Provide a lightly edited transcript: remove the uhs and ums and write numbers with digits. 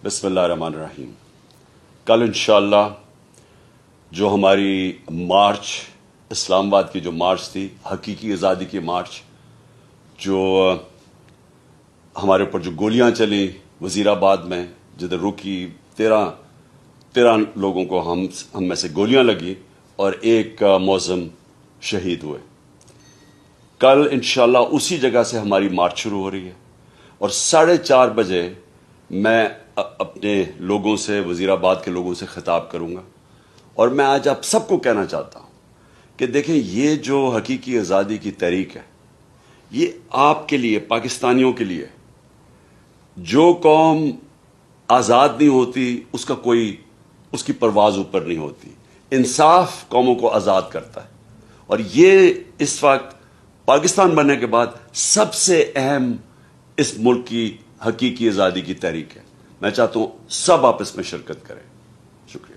بسم اللہ الرحمن الرحیم. کل انشاءاللہ جو ہماری مارچ اسلام آباد کی جو مارچ تھی، حقیقی آزادی کی مارچ، جو ہمارے اوپر جو گولیاں چلیں وزیراعظم میں، جدھر رکی 13 لوگوں کو ہم میں سے گولیاں لگی اور ایک معظم شہید ہوئے. کل انشاءاللہ اسی جگہ سے ہماری مارچ شروع ہو رہی ہے اور 4:30 بجے میں اپنے لوگوں سے، وزیراعظم کے لوگوں سے خطاب کروں گا. اور میں آج آپ سب کو کہنا چاہتا ہوں کہ دیکھیں، یہ جو حقیقی آزادی کی تحریک ہے، یہ آپ کے لیے، پاکستانیوں کے لیے. جو قوم آزاد نہیں ہوتی اس کی پرواز اوپر نہیں ہوتی. انصاف قوموں کو آزاد کرتا ہے اور یہ اس وقت پاکستان بننے کے بعد سب سے اہم اس ملک کی حقیقی آزادی کی تحریک ہے. میں چاہتا ہوں سب آپ اس میں شرکت کریں. شکریہ.